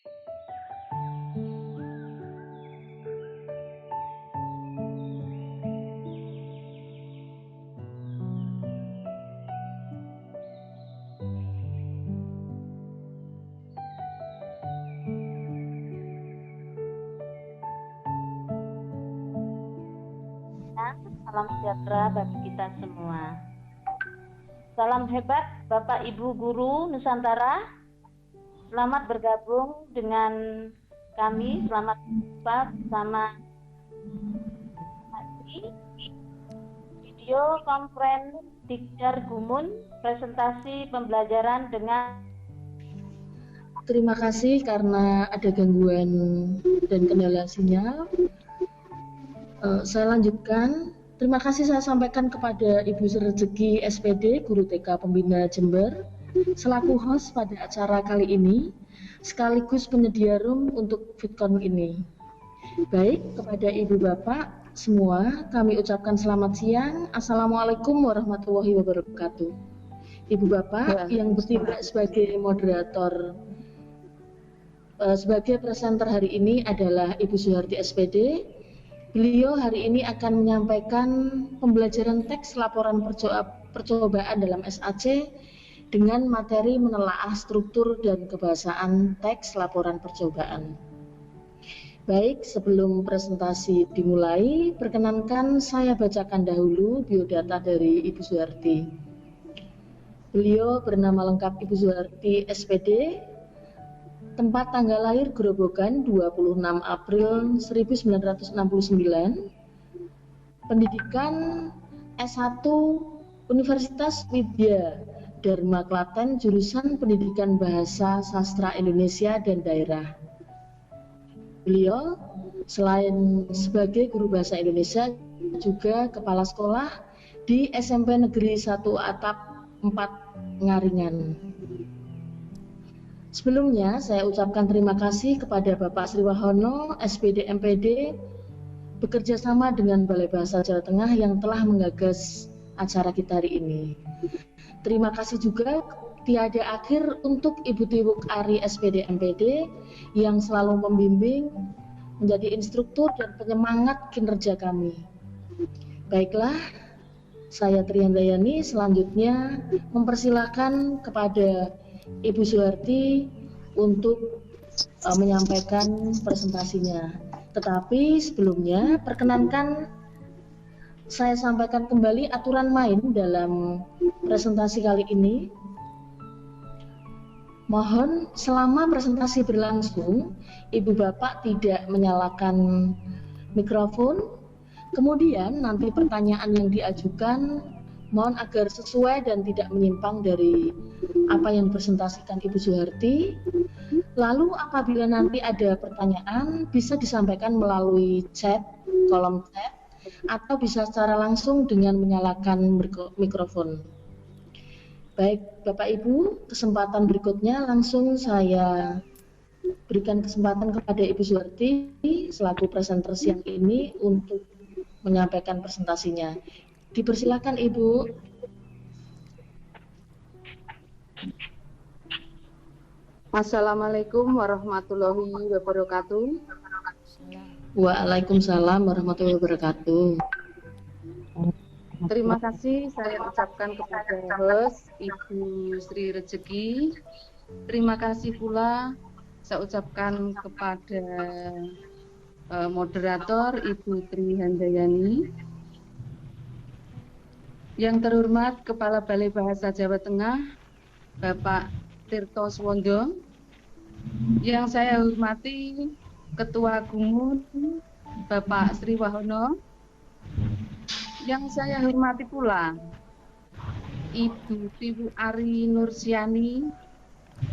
Salam sejahtera bagi kita semua. Salam hebat Bapak Ibu Guru Nusantara. Selamat bergabung dengan kami. Selamat jumpa bersama video conference Dikjar Gumun, presentasi pembelajaran dengan. Terima kasih karena ada gangguan dan kendala sinyal. Saya lanjutkan. Terima kasih saya sampaikan kepada Ibu Sri Rezeki SPD, Guru TK Pembina Jember, selaku host pada acara kali ini, sekaligus penyedia room untuk VidCon ini. Baik, kepada Ibu Bapak semua, kami ucapkan selamat siang. Assalamualaikum warahmatullahi wabarakatuh. Ibu Bapak yang bertindak sebagai moderator, sebagai presenter hari ini adalah Ibu Suharti SPD. Beliau hari ini akan menyampaikan pembelajaran teks laporan percobaan dalam SAC dengan materi menelaah struktur dan kebahasaan teks laporan percobaan. Baik, sebelum presentasi dimulai, perkenankan saya bacakan dahulu biodata dari Ibu Suharti. Beliau bernama lengkap Ibu Suharti SPD, tempat tanggal lahir Grobogan 26 April 1969, pendidikan S1 Universitas Widya Dharma Klaten, jurusan Pendidikan Bahasa Sastra Indonesia dan Daerah. Beliau selain sebagai guru bahasa Indonesia juga kepala sekolah di SMP Negeri 1 Atap 4 Ngaringan. Sebelumnya, saya ucapkan terima kasih kepada Bapak Sri Wahono, SPD MPD, bekerja sama dengan Balai Bahasa Jawa Tengah yang telah menggagas acara kita hari ini. Terima kasih juga tiada akhir untuk Ibu Tiwuk Ari SPD MPD yang selalu membimbing, menjadi instruktur dan penyemangat kinerja kami. Baiklah, saya Triandayani selanjutnya mempersilahkan kepada Ibu Suharti untuk menyampaikan presentasinya. Tetapi sebelumnya perkenankan saya sampaikan kembali aturan main dalam presentasi kali ini. Mohon selama presentasi berlangsung, Ibu Bapak tidak menyalakan mikrofon. Kemudian nanti pertanyaan yang diajukan mohon agar sesuai dan tidak menyimpang dari apa yang dipresentasikan Ibu Suharti. Lalu apabila nanti ada pertanyaan bisa disampaikan melalui chat, kolom chat, atau bisa secara langsung dengan menyalakan mikrofon. Baik Bapak Ibu, kesempatan berikutnya langsung saya berikan kesempatan kepada Ibu Suharti selaku presenter siang ini untuk menyampaikan presentasinya. Dipersilakan Ibu. Assalamualaikum warahmatullahi wabarakatuh. Waalaikumsalam warahmatullahi wabarakatuh. Terima kasih saya ucapkan kepada host Ibu Sri Rezeki. Terima kasih pula saya ucapkan kepada moderator Ibu Tri Handayani. Yang terhormat Kepala Balai Bahasa Jawa Tengah, Bapak Tirto Swondo. Yang saya hormati Ketua Gumun, Bapak Sri Wahono. Yang saya hormati pula Ibu Tiwu Ari Nursiani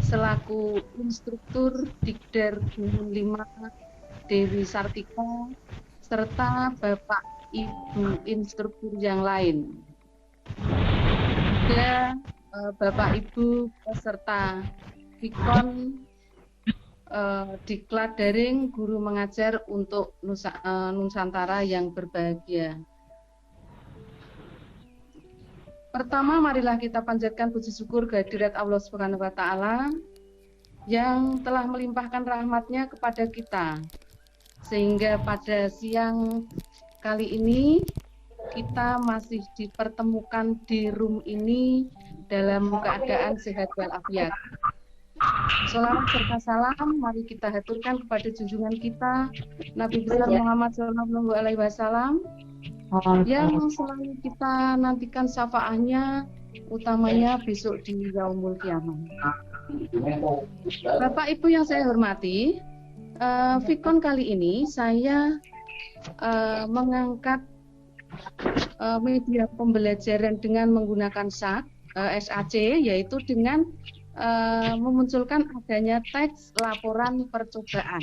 selaku instruktur Dikder Gumun 5 Dewi Sartika, serta Bapak Ibu instruktur yang lain. Ya, Bapak Ibu peserta VidCon Diklat Daring Guru Mengajar untuk Nusantara yang berbahagia. Pertama, marilah kita panjatkan puji syukur kehadirat Allah Subhanahu wa taala. yang telah melimpahkan rahmat-Nya kepada kita. Sehingga pada siang kali ini kita masih dipertemukan di room ini dalam keadaan sehat walafiat. Sholawat serta salam mari kita haturkan kepada junjungan kita Nabi besar Muhammad SAW yang selalu kita nantikan syafaatnya, utamanya besok di Yaumul Qiyamah. Bapak Ibu yang saya hormati, Fikon kali ini saya mengangkat media pembelajaran dengan menggunakan SAC, yaitu dengan memunculkan adanya teks laporan percobaan,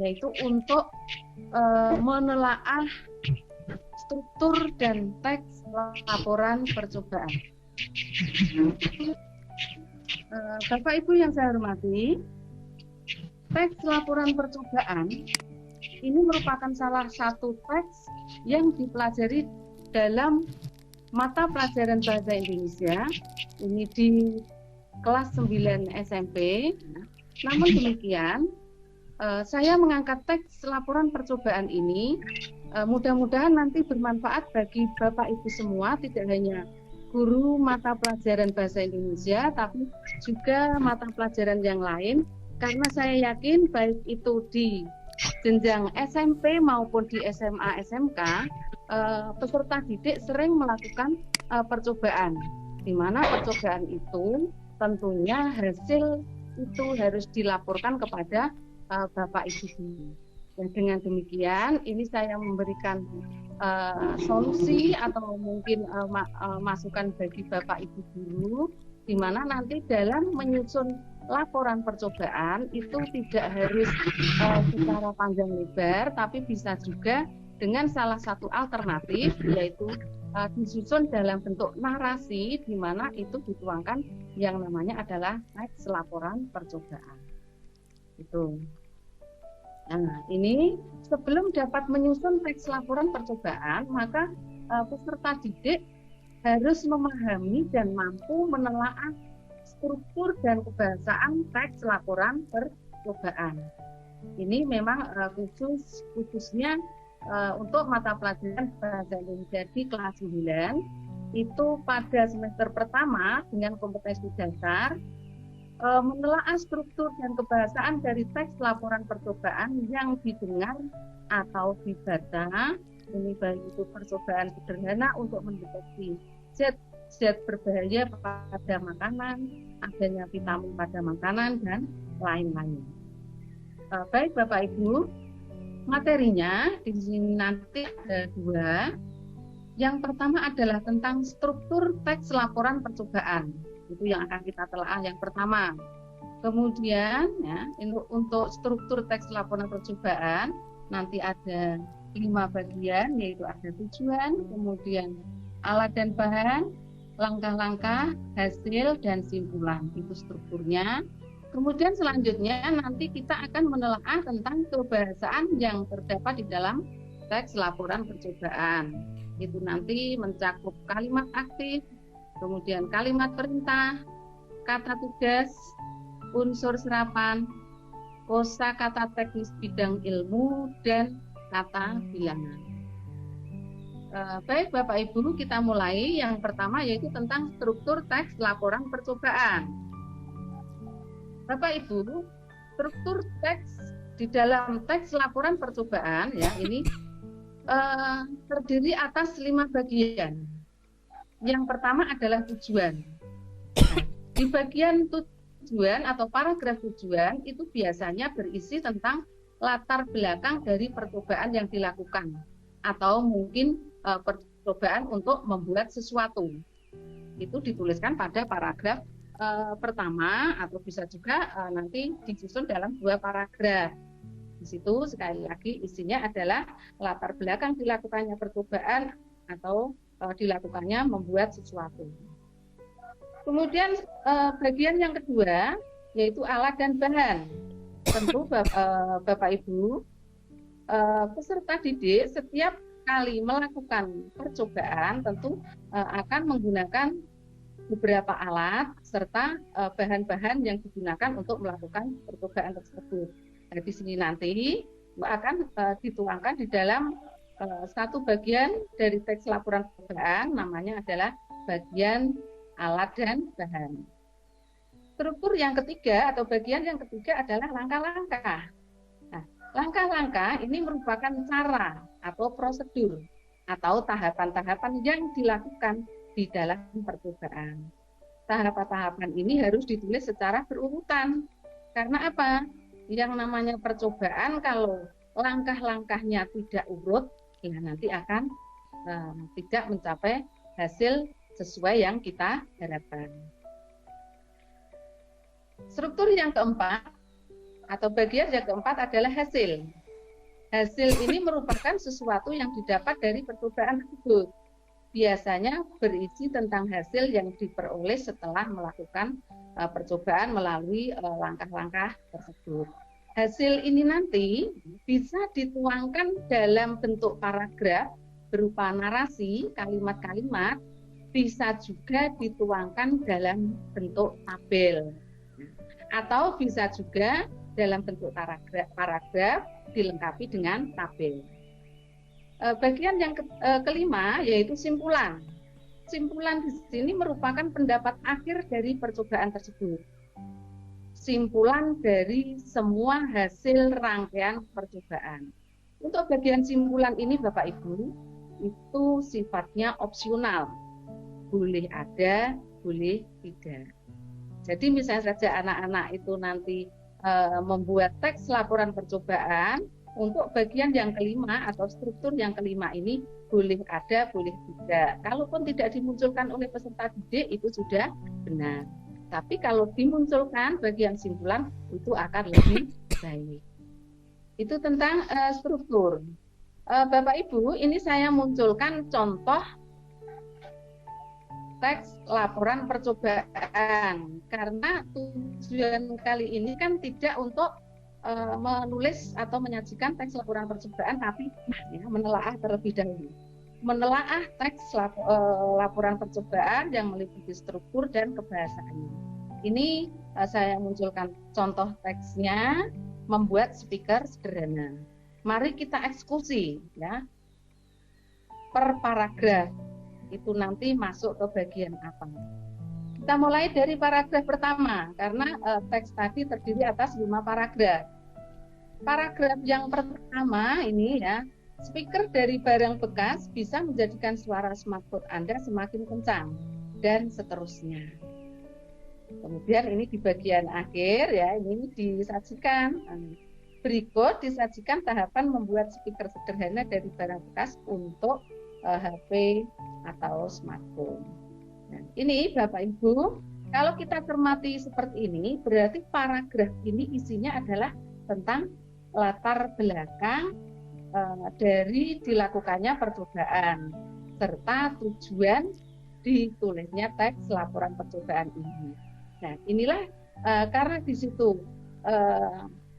yaitu untuk menelaah struktur dan teks laporan percobaan. Bapak Ibu yang saya hormati, teks laporan percobaan ini merupakan salah satu teks yang dipelajari dalam mata pelajaran bahasa Indonesia ini di kelas 9 SMP. Namun demikian, saya mengangkat teks laporan percobaan ini mudah-mudahan nanti bermanfaat bagi Bapak Ibu semua, tidak hanya guru mata pelajaran bahasa Indonesia, tapi juga mata pelajaran yang lain, karena saya yakin baik itu di jenjang SMP maupun di SMA SMK, peserta didik sering melakukan percobaan, di mana percobaan itu tentunya hasil itu harus dilaporkan kepada Bapak Ibu. Dan dengan demikian, ini saya memberikan solusi atau mungkin masukan bagi Bapak Ibu guru, di mana nanti dalam menyusun laporan percobaan itu tidak harus secara panjang lebar, tapi bisa juga dengan salah satu alternatif, yaitu disusun dalam bentuk narasi, di mana itu dituangkan yang namanya adalah teks laporan percobaan. Itu. Nah, ini sebelum dapat menyusun teks laporan percobaan, maka peserta didik harus memahami dan mampu menelaah struktur dan kebahasaan teks laporan percobaan. Ini memang khususnya untuk mata pelajaran bahasa Indonesia di kelas 9 itu pada semester pertama dengan kompetensi dasar menelaah struktur dan kebahasaan dari teks laporan percobaan yang didengar atau dibaca. Ini baik itu percobaan sederhana untuk mendeteksi zat berbahaya pada makanan, adanya vitamin pada makanan, dan lain-lain. Baik Bapak Ibu, materinya di sini nanti ada dua. Yang pertama adalah tentang struktur teks laporan percobaan. Itu yang akan kita telah yang pertama. Kemudian ya, untuk struktur teks laporan percobaan nanti ada 5 bagian, yaitu ada tujuan, kemudian alat dan bahan, langkah-langkah, hasil, dan simpulan. Itu strukturnya. Kemudian selanjutnya nanti kita akan menelaah tentang kebahasaan yang terdapat di dalam teks laporan percobaan. Itu nanti mencakup kalimat aktif, kemudian kalimat perintah, kata tugas, unsur serapan, kosakata teknis bidang ilmu, dan kata bilangan. Baik Bapak Ibu, kita mulai. Yang pertama yaitu tentang struktur teks laporan percobaan. Bapak Ibu, struktur teks di dalam teks laporan percobaan ya ini terdiri atas 5 bagian. Yang pertama adalah tujuan. Nah, di bagian tujuan atau paragraf tujuan itu biasanya berisi tentang latar belakang dari percobaan yang dilakukan atau mungkin percobaan untuk membuat sesuatu. Itu dituliskan pada paragraf pertama atau bisa juga nanti disusun dalam 2 paragraf. Di situ sekali lagi isinya adalah latar belakang dilakukannya percobaan atau dilakukannya membuat sesuatu. Kemudian bagian yang kedua yaitu alat dan bahan. Tentu Bapak Ibu peserta didik setiap kali melakukan percobaan tentu akan menggunakan beberapa alat serta bahan-bahan yang digunakan untuk melakukan percobaan tersebut. Nah, di sini nanti akan dituangkan di dalam satu bagian dari teks laporan percobaan, namanya adalah bagian alat dan bahan. Struktur yang ketiga atau bagian yang ketiga adalah langkah-langkah. Nah, langkah-langkah ini merupakan cara atau prosedur atau tahapan-tahapan yang dilakukan di dalam percobaan. Tahapan-tahapan ini harus ditulis secara berurutan. Karena apa? Yang namanya percobaan kalau langkah-langkahnya tidak urut, ya nanti akan tidak mencapai hasil sesuai yang kita harapkan. Struktur yang keempat atau bagian yang keempat adalah hasil. Hasil ini merupakan sesuatu yang didapat dari percobaan tersebut. Biasanya berisi tentang hasil yang diperoleh setelah melakukan percobaan melalui langkah-langkah tersebut. Hasil ini nanti bisa dituangkan dalam bentuk paragraf berupa narasi, kalimat-kalimat, bisa juga dituangkan dalam bentuk tabel. Atau bisa juga dalam bentuk paragraf dilengkapi dengan tabel. Bagian yang kelima yaitu simpulan. Simpulan di sini merupakan pendapat akhir dari percobaan tersebut. Simpulan dari semua hasil rangkaian percobaan. Untuk bagian simpulan ini Bapak Ibu, itu sifatnya opsional. Boleh ada, boleh tidak. Jadi misalnya saja anak-anak itu nanti membuat teks laporan percobaan, untuk bagian yang kelima atau struktur yang kelima ini boleh ada, boleh tidak. Kalaupun tidak dimunculkan oleh peserta didik itu sudah benar. Tapi kalau dimunculkan bagian simpulan itu akan lebih baik. Itu tentang struktur. Bapak Ibu, ini saya munculkan contoh teks laporan percobaan karena tujuan kali ini kan tidak untuk menulis atau menyajikan teks laporan percobaan, tapi menelaah terlebih dahulu. Menelaah teks laporan percobaan yang meliputi struktur dan kebahasaannya. Ini saya munculkan contoh teksnya, membuat speaker sederhana. Mari kita eksekusi ya per paragraf. Itu nanti masuk ke bagian apa. Kita mulai dari paragraf pertama karena teks tadi terdiri atas 5 paragraf. Paragraf yang pertama ini ya, speaker dari barang bekas bisa menjadikan suara smartphone Anda semakin kencang dan seterusnya. Kemudian ini di bagian akhir ya, ini disajikan. Berikut disajikan tahapan membuat speaker sederhana dari barang bekas untuk HP atau smartphone. Nah, ini Bapak Ibu, kalau kita cermati seperti ini, berarti paragraf ini isinya adalah tentang latar belakang dari dilakukannya percobaan serta tujuan ditulisnya teks laporan percobaan ini. Nah, inilah karena di situ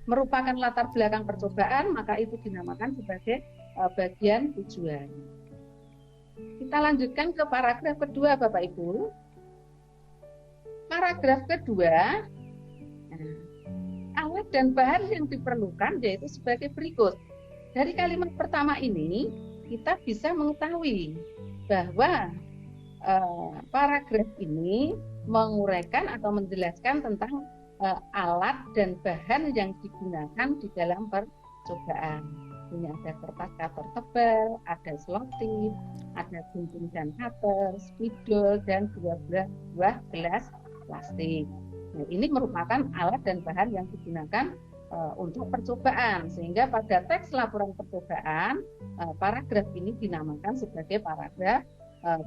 merupakan latar belakang percobaan, maka itu dinamakan sebagai bagian tujuan. Kita lanjutkan ke paragraf kedua Bapak Ibu. Paragraf kedua, alat dan bahan yang diperlukan yaitu sebagai berikut. Dari kalimat pertama ini kita bisa mengetahui bahwa paragraf ini menguraikan atau menjelaskan tentang alat dan bahan yang digunakan di dalam percobaan. Ini ada kertas cutter tebal, ada selotip, ada gunting dan cutter, spidol, dan 2 buah gelas plastik. Nah, ini merupakan alat dan bahan yang digunakan untuk percobaan, sehingga pada teks laporan percobaan paragraf ini dinamakan sebagai paragraf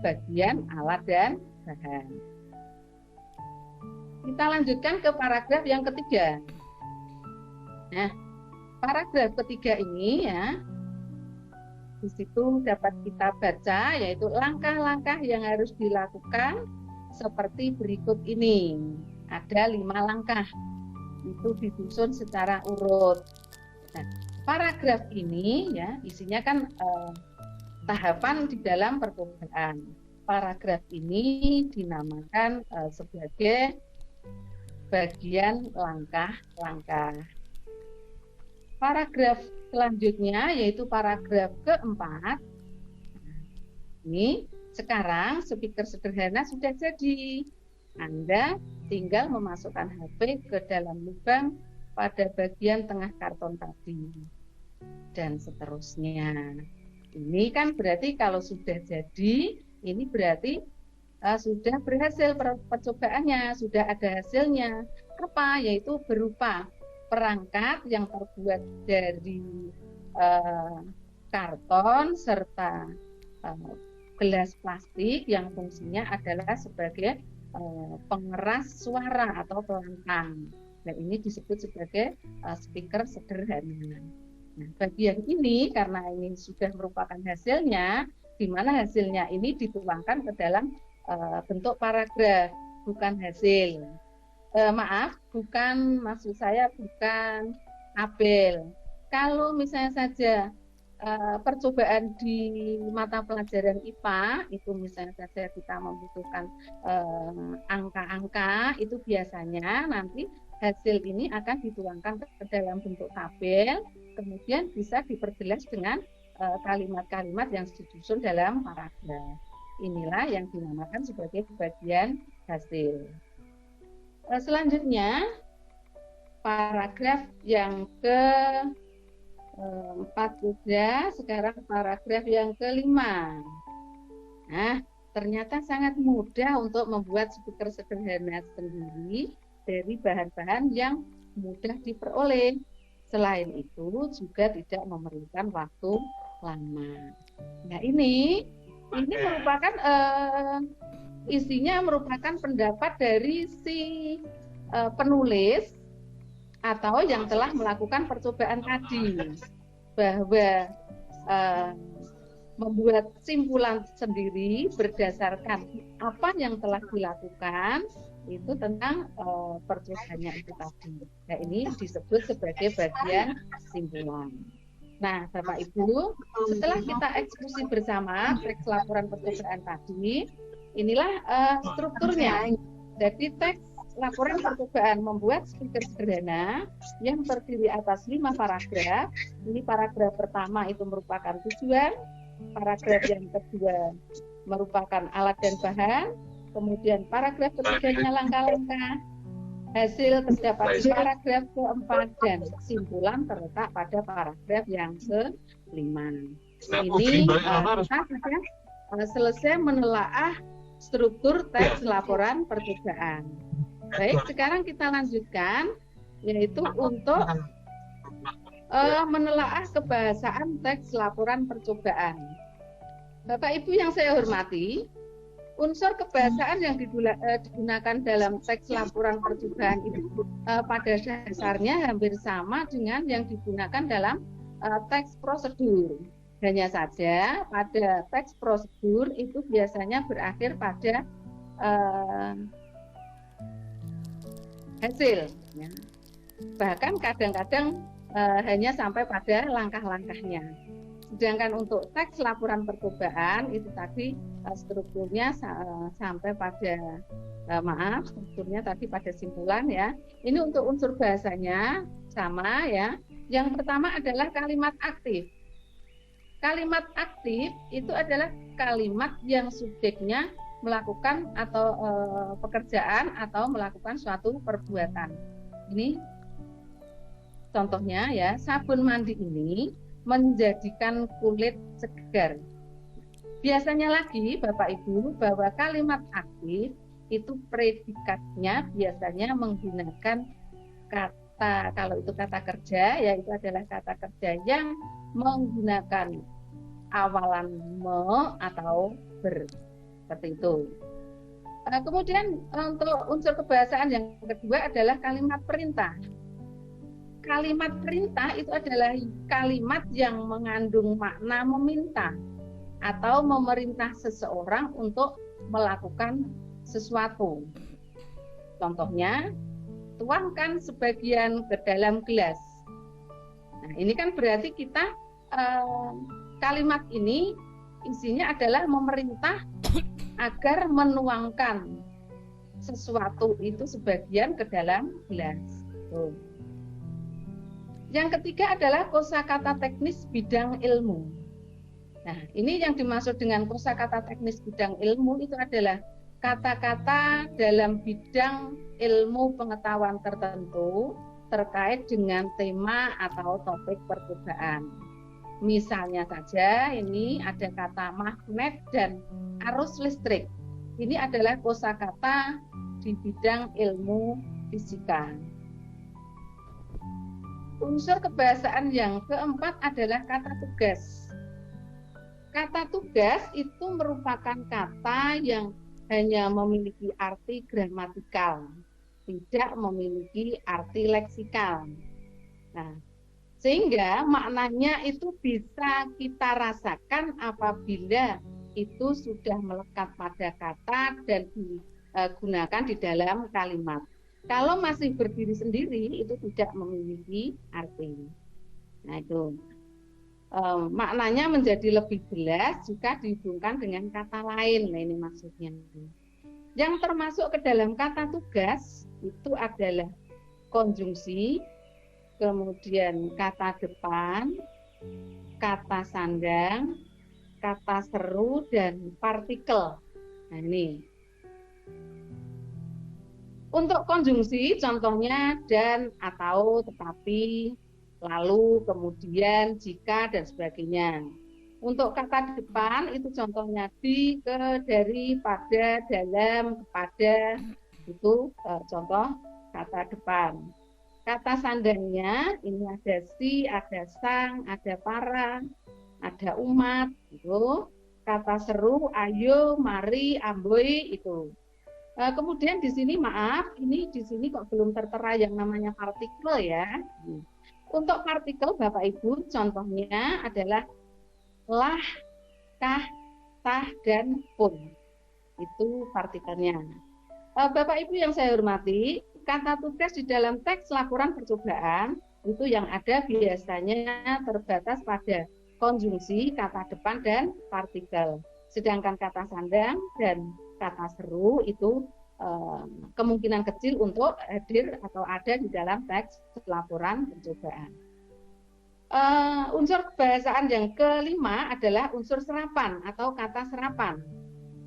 bagian alat dan bahan. Kita lanjutkan ke paragraf yang ketiga. Nah, paragraf ketiga ini ya, di situ dapat kita baca yaitu langkah-langkah yang harus dilakukan seperti berikut ini. Ada 5 langkah, itu disusun secara urut. Nah, paragraf ini ya isinya kan tahapan di dalam percobaan. paragraf ini dinamakan sebagai bagian langkah-langkah. Paragraf selanjutnya yaitu paragraf keempat. Ini sekarang speaker sederhana sudah jadi. Anda tinggal memasukkan HP ke dalam lubang pada bagian tengah karton tadi. Dan seterusnya. Ini kan berarti kalau sudah jadi, ini berarti sudah berhasil percobaannya, sudah ada hasilnya. Apa? Yaitu berupa perangkat yang terbuat dari karton serta gelas plastik yang fungsinya adalah sebagai pengeras suara atau pelantang. Dan ini disebut sebagai speaker sederhana. Nah, bagian ini karena ini sudah merupakan hasilnya, di mana hasilnya ini dituangkan ke dalam bentuk paragraf, bukan hasil. Maksud saya bukan tabel. Kalau misalnya saja percobaan di mata pelajaran IPA itu misalnya saja kita membutuhkan angka-angka, itu biasanya nanti hasil ini akan dituangkan ke dalam bentuk tabel, kemudian bisa diperjelas dengan kalimat-kalimat yang disusun dalam paragraf. Inilah yang dinamakan sebagai bagian hasil. Selanjutnya paragraf yang ke-4 sudah, sekarang paragraf yang ke-5. Nah, ternyata sangat mudah untuk membuat speaker sederhana sendiri dari bahan-bahan yang mudah diperoleh. Selain itu juga tidak memerlukan waktu lama. Nah, ini merupakan isinya merupakan pendapat dari si penulis atau yang telah melakukan percobaan tadi, bahwa membuat simpulan sendiri berdasarkan apa yang telah dilakukan itu tentang percobaannya itu tadi. Nah, ini disebut sebagai bagian simpulan. Nah, Bapak Ibu, setelah kita eksekusi bersama teks laporan percobaan tadi, inilah strukturnya. Jadi teks laporan percobaan membuat speaker sederhana yang terdiri atas 5 paragraf. Ini paragraf pertama itu merupakan tujuan, paragraf yang kedua merupakan alat dan bahan, kemudian paragraf ketiganya langkah-langkah, hasil terdapat di paragraf keempat, dan kesimpulan terletak pada paragraf yang ke-5. Ini kita sudah selesai menelaah struktur teks laporan percobaan. Baik, sekarang kita lanjutkan, yaitu untuk menelaah kebahasaan teks laporan percobaan. Bapak Ibu yang saya hormati, unsur kebahasaan yang digunakan dalam teks laporan percobaan itu pada dasarnya hampir sama dengan yang digunakan dalam teks prosedur. Hanya saja pada teks prosedur itu biasanya berakhir pada hasil. Ya. Bahkan kadang-kadang hanya sampai pada langkah-langkahnya. Sedangkan untuk teks laporan percobaan itu tadi strukturnya sampai pada strukturnya tadi pada simpulan ya. Ini untuk unsur bahasanya sama ya. Yang pertama adalah kalimat aktif. Kalimat aktif itu adalah kalimat yang subjeknya melakukan atau pekerjaan atau melakukan suatu perbuatan. Ini contohnya ya, sabun mandi ini menjadikan kulit segar. Biasanya lagi Bapak Ibu bahwa kalimat aktif itu predikatnya biasanya menggunakan kata, kalau itu kata kerja ya itu adalah kata kerja yang menggunakan awalan me atau ber. Seperti itu. Kemudian untuk unsur kebahasaan yang kedua adalah kalimat perintah. Kalimat perintah itu adalah kalimat yang mengandung makna meminta atau memerintah seseorang untuk melakukan sesuatu. Contohnya, tuangkan sebagian ke dalam gelas. Nah, ini kan berarti kita kalimat ini isinya adalah memerintah agar menuangkan sesuatu itu sebagian ke dalam gelas. Tuh. Yang ketiga adalah kosakata teknis bidang ilmu. Nah, ini yang dimaksud dengan kosakata teknis bidang ilmu itu adalah kata-kata dalam bidang ilmu pengetahuan tertentu terkait dengan tema atau topik percobaan. Misalnya saja ini ada kata magnet dan arus listrik. Ini adalah kosakata di bidang ilmu fisika. Unsur kebahasaan yang keempat adalah kata tugas. Kata tugas itu merupakan kata yang hanya memiliki arti gramatikal, tidak memiliki arti leksikal. Nah, sehingga maknanya itu bisa kita rasakan apabila itu sudah melekat pada kata dan digunakan di dalam kalimat. Kalau masih berdiri sendiri itu tidak memiliki arti. Nah itu maknanya menjadi lebih jelas jika dihubungkan dengan kata lain. Nah ini maksudnya. Yang termasuk ke dalam kata tugas itu adalah konjungsi, kemudian kata depan, kata sandang, kata seru, dan partikel. Nah ini. Untuk konjungsi contohnya dan, atau, tetapi, lalu, kemudian, jika, dan sebagainya. Untuk kata depan itu contohnya di, ke, dari, pada, dalam, kepada, itu contoh kata depan. Kata sandangnya ini ada si, ada sang, ada para, ada umat, itu. Kata seru, ayo, mari, amboi, itu. Kemudian di sini maaf, ini di sini kok belum tertera yang namanya partikel ya. Untuk partikel Bapak Ibu contohnya adalah lah, kah, tah, dan pun. Itu partikelnya. Bapak Ibu yang saya hormati, kata tugas di dalam teks laporan percobaan itu yang ada biasanya terbatas pada konjungsi, kata depan, dan partikel. Sedangkan kata sandang dan kata seru itu kemungkinan kecil untuk hadir atau ada di dalam teks laporan percobaan. Unsur kebahasaan yang kelima adalah unsur serapan atau kata serapan.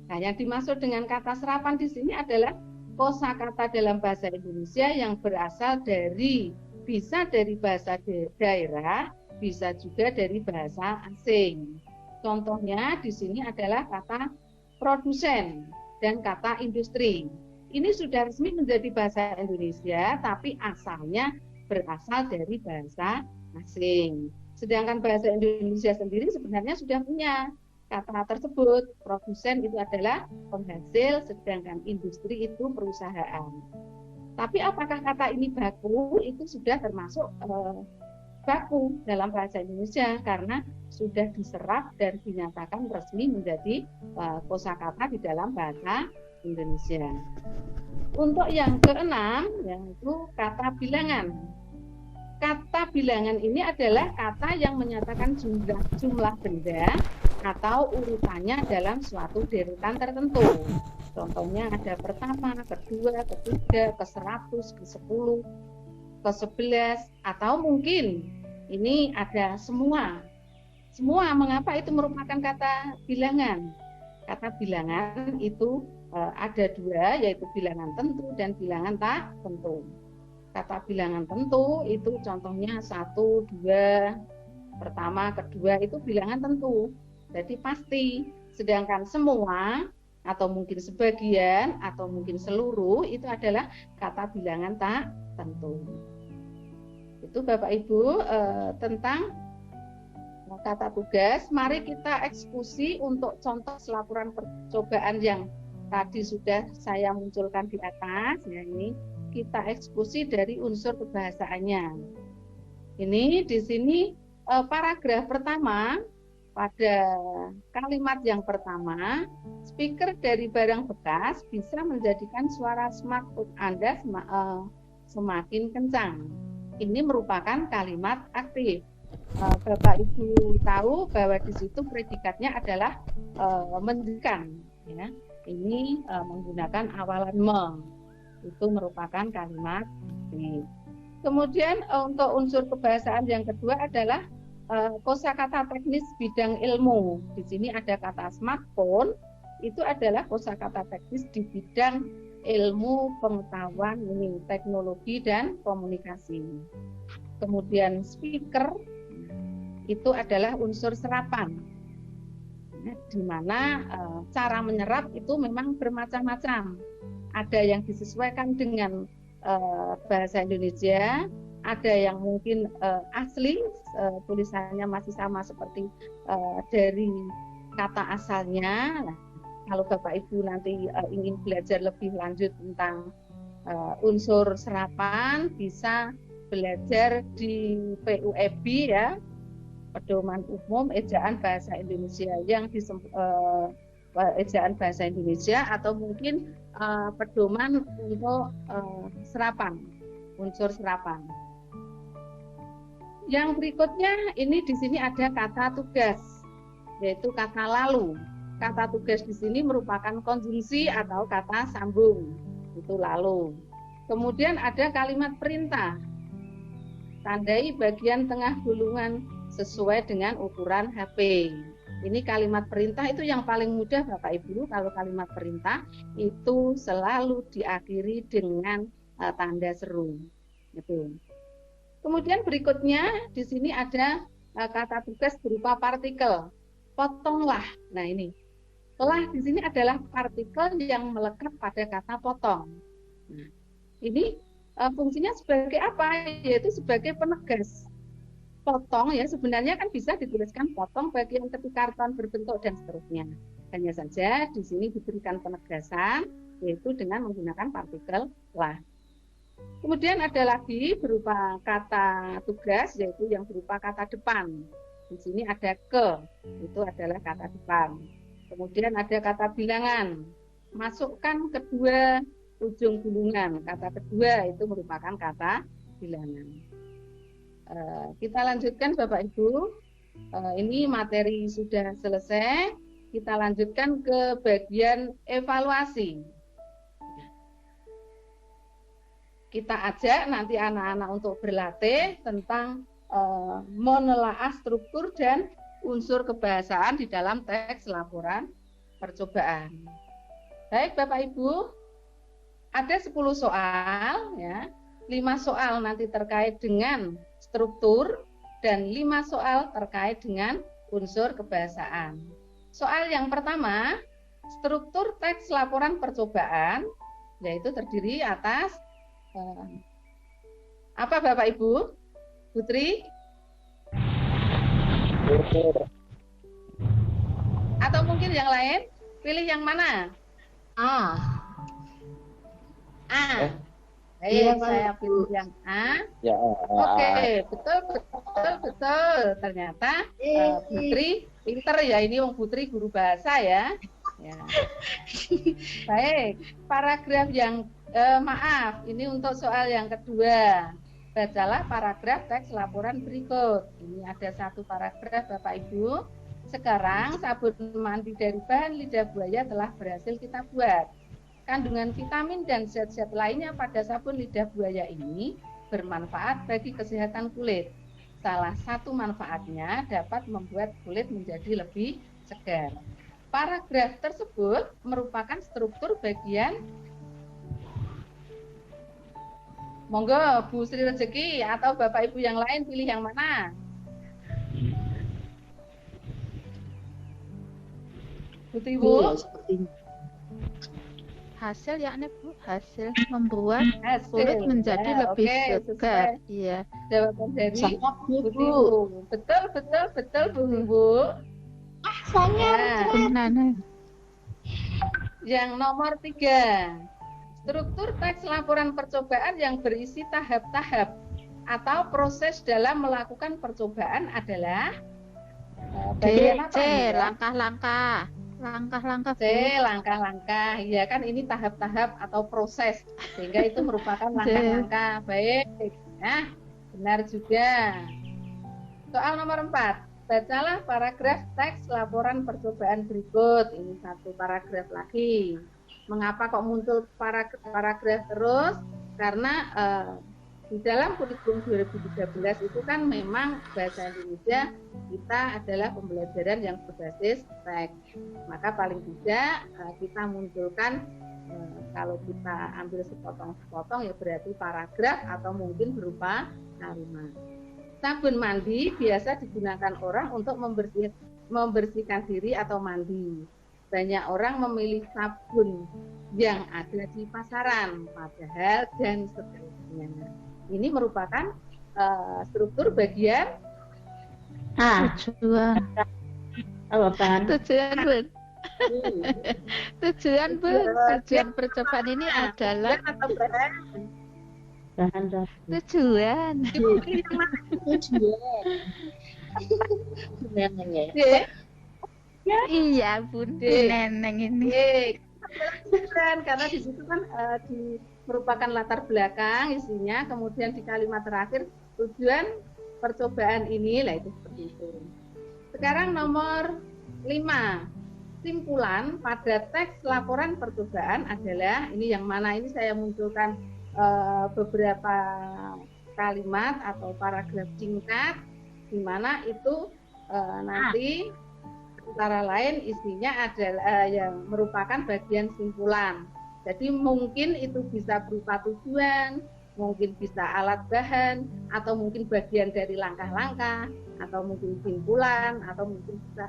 Nah, yang dimaksud dengan kata serapan di sini adalah kosakata dalam bahasa Indonesia yang berasal dari bisa dari bahasa daerah, bisa juga dari bahasa asing. Contohnya di sini adalah kata produsen dan kata industri. Ini sudah resmi menjadi bahasa Indonesia, tapi asalnya berasal dari bahasa asing. Sedangkan bahasa Indonesia sendiri sebenarnya sudah punya kata tersebut. Produsen itu adalah penghasil, sedangkan industri itu perusahaan. Tapi apakah kata ini baku? Itu sudah termasuk baku dalam bahasa Indonesia karena sudah diserap dan dinyatakan resmi menjadi kosakata di dalam bahasa Indonesia. Untuk yang keenam yaitu kata bilangan. Kata bilangan ini adalah kata yang menyatakan jumlah benda atau urutannya dalam suatu deretan tertentu. Contohnya ada pertama, kedua, ketiga, ke-100, ke-10, ke-11, atau mungkin ini ada semua. Semua, mengapa itu merupakan kata bilangan? Kata bilangan itu ada dua, yaitu bilangan tentu dan bilangan tak tentu. Kata bilangan tentu itu contohnya 1, 2, pertama, kedua itu bilangan tentu. Jadi pasti. Sedangkan semua atau mungkin sebagian atau mungkin seluruh itu adalah kata bilangan tak tentu. Itu Bapak Ibu tentang kata tugas. Mari kita eksekusi untuk contoh laporan percobaan yang tadi sudah saya munculkan di atas. Ya, ini kita eksekusi dari unsur kebahasaannya. Ini di sini paragraf pertama pada kalimat yang pertama, speaker dari barang bekas bisa menjadikan suara smartphone Anda semakin kencang. Ini merupakan kalimat aktif. Bapak Ibu tahu bahwa di situ predikatnya adalah menjadikan, ya. Ini menggunakan awalan me. Itu merupakan kalimat B. Kemudian untuk unsur kebahasaan yang kedua adalah kosakata teknis bidang ilmu. Di sini ada kata smartphone, itu adalah kosakata teknis di bidang ilmu pengetahuan, teknologi dan komunikasi. Kemudian speaker itu adalah unsur serapan, di mana cara menyerap itu memang bermacam-macam. Ada yang disesuaikan dengan bahasa Indonesia, ada yang mungkin asli tulisannya masih sama seperti dari kata asalnya. Nah, kalau Bapak Ibu nanti ingin belajar lebih lanjut tentang unsur serapan, bisa belajar di PUEB ya, Pedoman Umum Ejaan Bahasa Indonesia yang ejaan bahasa Indonesia, atau mungkin pedoman untuk serapan, unsur serapan. Yang berikutnya ini di sini ada kata tugas, yaitu kata lalu. Kata tugas di sini merupakan konjungsi atau kata sambung, itu lalu. Kemudian ada kalimat perintah. Tandai bagian tengah gulungan sesuai dengan ukuran HP. Ini kalimat perintah itu yang paling mudah Bapak Ibu. Kalau kalimat perintah itu selalu diakhiri dengan tanda seru. Gitu. Kemudian berikutnya di sini ada kata tugas berupa partikel. Potonglah. Nah ini. Lah di sini adalah partikel yang melekat pada kata potong. Nah, ini fungsinya sebagai apa? Yaitu sebagai penegas. Potong ya sebenarnya kan bisa dituliskan potong bagian tepi karton berbentuk dan seterusnya. Hanya saja di sini diberikan penegasan yaitu dengan menggunakan partikel lah. Kemudian ada lagi berupa kata tugas yaitu yang berupa kata depan. Di sini ada ke, itu adalah kata depan. Kemudian ada kata bilangan. Masukkan kedua ujung gulungan. Kata kedua itu merupakan kata bilangan. Kita lanjutkan Bapak Ibu, ini materi sudah selesai, kita lanjutkan ke bagian evaluasi. Kita ajak nanti anak-anak untuk berlatih tentang menelaah struktur dan unsur kebahasaan di dalam teks laporan percobaan. Baik Bapak Ibu, ada 10 soal ya. 5 soal nanti terkait dengan struktur dan 5 soal terkait dengan unsur kebahasaan. Soal yang pertama, struktur teks laporan percobaan, yaitu terdiri atas apa Bapak Ibu? Putri? Atau mungkin yang lain? Pilih yang mana? A. Baik, saya pilih yang A. Ya, Oke, betul. Ternyata Putri pinter ya, ini Wong Putri guru bahasa ya. Baik, paragraf yang maaf, ini untuk soal yang kedua. Bacalah paragraf teks laporan berikut. Ini ada 1 paragraf Bapak Ibu. Sekarang sabun mandi dari bahan lidah buaya telah berhasil kita buat. Kandungan vitamin dan zat-zat lainnya pada sabun lidah buaya ini bermanfaat bagi kesehatan kulit. Salah satu manfaatnya dapat membuat kulit menjadi lebih segar. Paragraf tersebut merupakan struktur bagian. Monggo Bu Sri Rezeki atau Bapak Ibu yang lain pilih yang mana? Putri Bu? Iya, sepertinya. Hasil yakni Bu, hasil membuat kulit menjadi lebih segar. Iya. Jawaban dari Sama Putri Bu. Bu. Betul Bu. Benar. Yang nomor 3, struktur teks laporan percobaan yang berisi tahap-tahap atau proses dalam melakukan percobaan adalah bagian apa? C, langkah-langkah. Langkah-langkah. C, langkah-langkah. Ya kan ini tahap-tahap atau proses, sehingga itu merupakan langkah-langkah. Baik. Nah, benar juga. Soal nomor 4. bacalah paragraf teks laporan percobaan berikut. Ini satu paragraf lagi. Mengapa kok muncul paragraf terus? Karena di dalam kurikulum 2013 itu kan memang bahasa Indonesia kita adalah pembelajaran yang berbasis teks. Maka paling tidak kita munculkan kalau kita ambil sepotong-sepotong ya berarti paragraf atau mungkin berupa kalimat. Sabun mandi biasa digunakan orang untuk membersihkan diri atau mandi. Banyak orang memilih sabun yang ada di pasaran, padahal dan seterusnya. Ini merupakan struktur bagian tujuan. Tujuan, Bun. Tujuan percobaan ini adalah tujuan. Neneng ya. Iya, Bun. Neneng ini. Karena di situ kan merupakan latar belakang isinya, kemudian di kalimat terakhir tujuan percobaan ini lah itu seperti itu. Sekarang nomor 5. Simpulan pada teks laporan percobaan adalah ini yang mana ini saya munculkan beberapa kalimat atau paragraf singkat di mana itu nanti antara lain isinya adalah yang merupakan bagian simpulan. Jadi mungkin itu bisa berupa tujuan, mungkin bisa alat bahan, atau mungkin bagian dari langkah-langkah, atau mungkin simpulan, atau mungkin bisa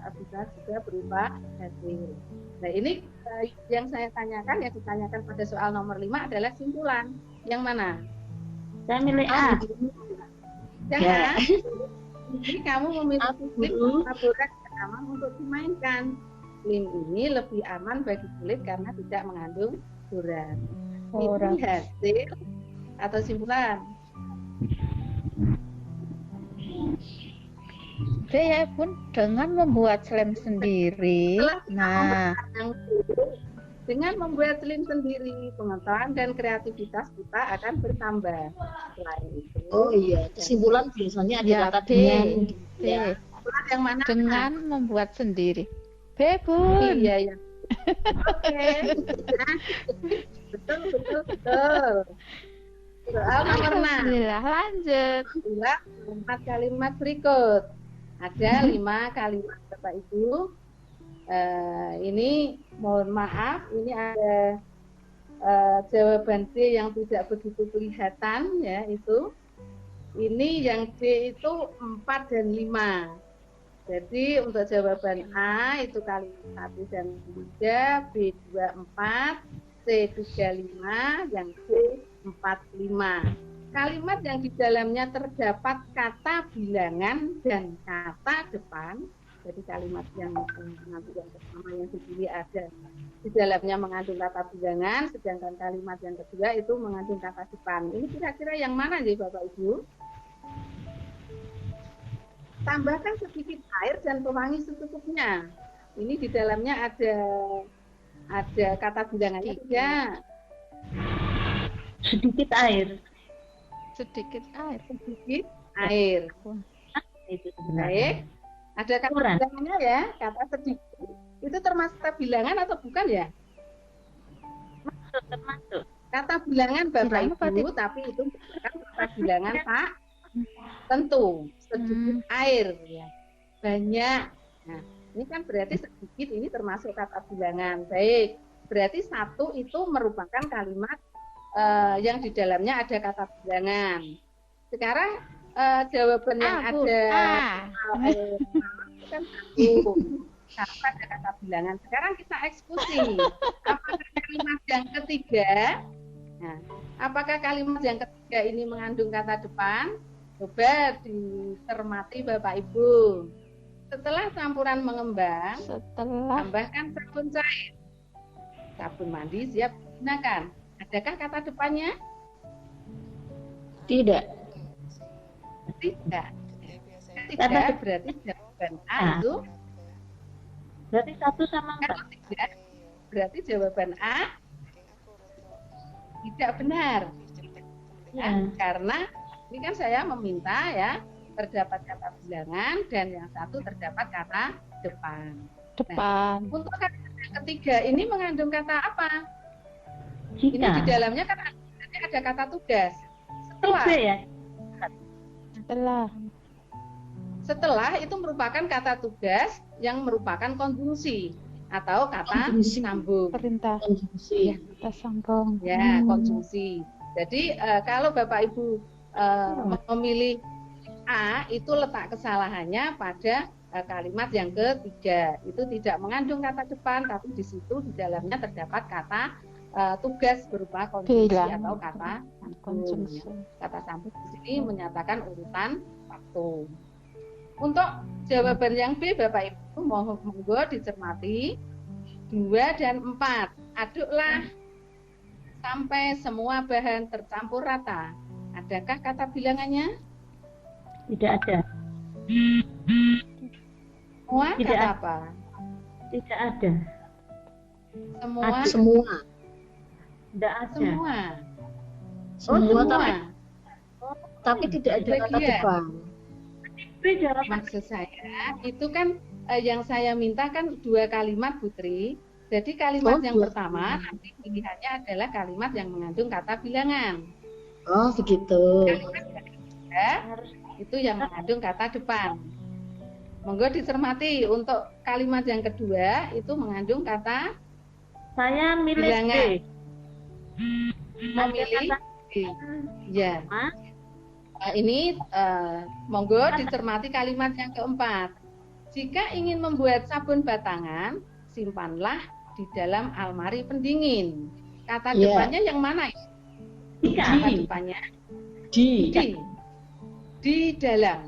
juga berupa hasil. Nah ini yang saya tanyakan, yang ditanyakan pada soal nomor 5 adalah simpulan. Yang mana? Saya milih A. Jangan. Jadi kamu memiliki laporan aman untuk dimainkan. Link ini lebih aman bagi kulit karena tidak mengandung furan. Ini hasil atau simpulan? Oke ya, Bun, dengan membuat slam sendiri. Nah, dengan membuat slam sendiri, pengetahuan dan kreativitas kita akan bertambah. Selain itu, Kesimpulan biasanya ada ya, kata D. dengan. yang mana? Dengan membuat sendiri. B, Bun. Iya. Oke. Betul. Soal nomor 6. Alhamdulillah, lanjut. 4 kalimat berikut. Ada 5 kalimat Bapak Ibu. Ini mohon maaf, ini ada jawaban D yang tidak begitu kelihatan ya itu. Ini yang D itu 4 dan 5. Jadi untuk jawaban A itu kalimat 1 dan 3, B 2 4, C 3 5, yang D 4 5. Kalimat yang di dalamnya terdapat kata bilangan dan kata depan. Jadi kalimat yang nanti yang pertama yang dipilih ada di dalamnya mengandung kata bilangan, sedangkan kalimat yang kedua itu mengandung kata depan. Ini kira-kira yang mana nih Bapak Ibu? Tambahkan sedikit air dan pewangi secukupnya. Ini di dalamnya ada kata bilangannya tidak? Sedikit air. Sedikit air. Sedikit air. Itu Baik. Ada kata bilangannya ya, kata sedikit. Itu termasuk kata bilangan atau bukan ya? termasuk. Kata bilangan Bapak Ibu, tapi itu bukan kata bilangan Pak. Tentu sedikit air ya. Banyak. Nah, ini kan berarti sedikit ini termasuk kata bilangan. Baik. Berarti 1 itu merupakan kalimat yang di dalamnya ada kata bilangan. Sekarang jawaban yang ada kan 1. Karena ada kata bilangan. Sekarang kita eksekusi. Apakah kalimat yang ketiga? Nah, apakah kalimat yang ketiga ini mengandung kata depan? Coba dicermati Bapak Ibu. Setelah campuran mengembang, tambahkan sabun cair. Sabun mandi siap digunakan. Adakah kata depannya? Tidak. Tidak. Tidak berarti jawaban A itu. Berarti 1 sama 4. Tidak. Berarti jawaban A tidak benar. Ya, karena ini kan saya meminta ya terdapat kata bilangan dan yang satu terdapat kata depan. Depan. Nah, untuk kata ketiga ini mengandung kata apa? Ini di Jika. dalamnya kan ada kata tugas. B ya. Setelah itu merupakan kata tugas yang merupakan konjungsi atau kata Konjungsi. sambung. Perintah. Konjungsi. Kita sambung. Ya, konjungsi. Jadi kalau Bapak Ibu memilih A, itu letak kesalahannya pada kalimat yang ketiga. Itu tidak mengandung kata depan, tapi di situ di dalamnya terdapat kata tugas berupa konjungsi Bilang. atau kata sambung. Konjungsi. Kata sambung di sini menyatakan urutan waktu. Untuk jawaban yang B, Bapak Ibu monggo dicermati 2 dan 4. Aduklah sampai semua bahan tercampur rata. Adakah kata bilangannya? Tidak ada. Semua Tidak kata ada. apa? Tidak ada. Semua. Ada. Semua. Tidak ada. Semua. Semua, Semua. tapi tidak ada kata Bagian. depan. B jawaban. Maksud saya itu kan yang saya minta kan 2 kalimat, Putri. Jadi kalimat yang 2 pertama nanti pilihannya adalah kalimat yang mengandung kata bilangan. Oh, begitu. Kalimat yang ketiga itu yang mengandung kata depan. Monggo dicermati untuk kalimat yang kedua itu mengandung kata Saya milih bilangan. B. Memilih Ada B. Ya. kata Ini monggo dicermati kalimat yang keempat. Jika ingin membuat sabun batangan, simpanlah di dalam almari pendingin. Kata Ya. depannya yang mana? jika. Kata Di. depannya Di. di dalam.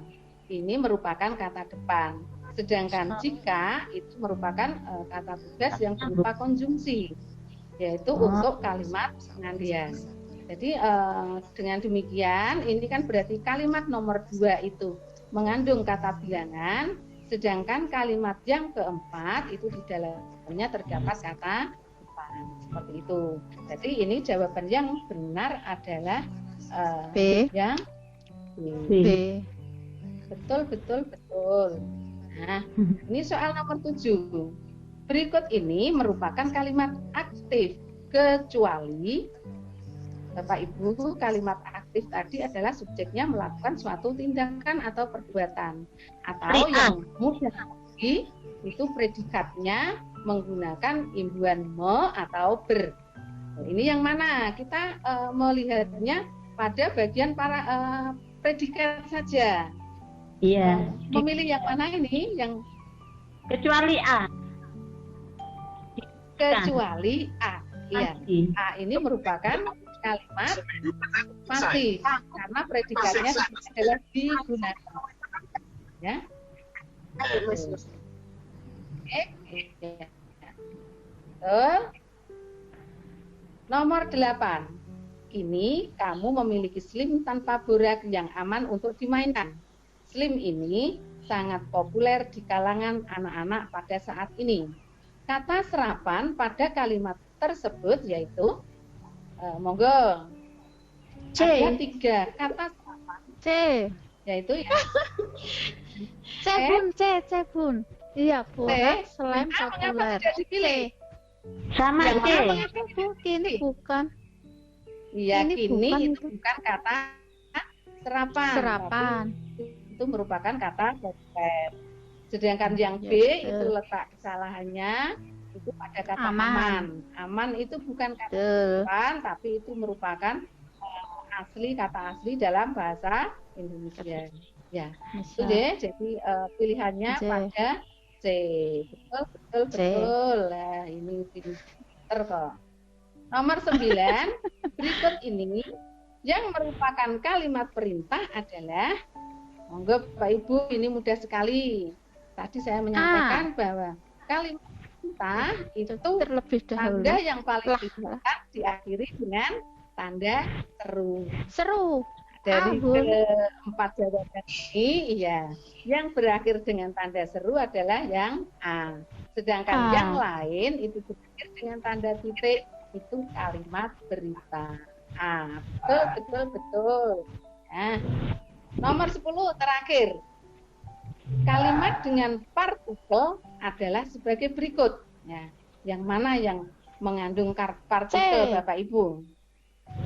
Ini merupakan kata depan. Sedangkan jika itu merupakan kata tugas yang berupa konjungsi, yaitu untuk kalimat penggantian. Jadi dengan demikian ini kan berarti kalimat nomor 2 itu mengandung kata bilangan, sedangkan kalimat yang keempat itu di dalamnya terdapat kata depan. Seperti itu. Jadi ini jawaban yang benar adalah B. yang B. B. betul. Nah, ini soal nomor 7. Berikut ini merupakan kalimat aktif kecuali Bapak Ibu, kalimat aktif tadi adalah subjeknya melakukan suatu tindakan atau perbuatan. Atau yang mudah lagi, itu predikatnya menggunakan imbuhan me atau ber. Ini yang mana? Kita melihatnya pada bagian para predikat saja. Iya. Memilih yang mana ini? Yang Kecuali A. kecuali A. Iya. Pasti. A ini merupakan kalimat pasti karena predikatnya adalah digunakan. Ya. Oke. Betul. Nomor 8. Kini kamu memiliki slim tanpa borak yang aman untuk dimainkan. Slim ini sangat populer di kalangan anak-anak pada saat ini. Kata serapan pada kalimat tersebut yaitu monggo. C. Ada 3 kata serapan C. yaitu ya C bun. Iya, borak selain mengapa populer. tidak dipilih? Sama Yang C. mana? Ini bukan Iya, Ini kini bukan itu bukan kata serapan. serapan. Tapi itu merupakan kata populer. Sedangkan yang B Ya, itu betul. letak kesalahannya itu pada kata Aman. aman. Aman itu bukan kata Betul. serapan, tapi itu merupakan kata asli dalam bahasa Indonesia. Ya, itu Bisa. deh. Jadi pilihannya C. pada C. Betul. C. Nah, ini pinter kok. Nomor 9, berikut ini yang merupakan kalimat perintah adalah, monggo Bapak Ibu, ini mudah sekali. Tadi saya menyampaikan bahwa kalimat perintah itu Terlebih dahulu. tanda yang paling Lah. digunakan diakhiri dengan tanda seru. Seru. Dari Bun. keempat jawaban ini, iya, yang berakhir dengan tanda seru adalah yang A. Sedangkan A. yang lain itu berakhir dengan tanda titik, itu kalimat berita. Betul. Nah, Nomor 10 terakhir. Kalimat dengan partikel adalah sebagai berikut. Ya, yang mana yang mengandung partikel, C. Bapak Ibu?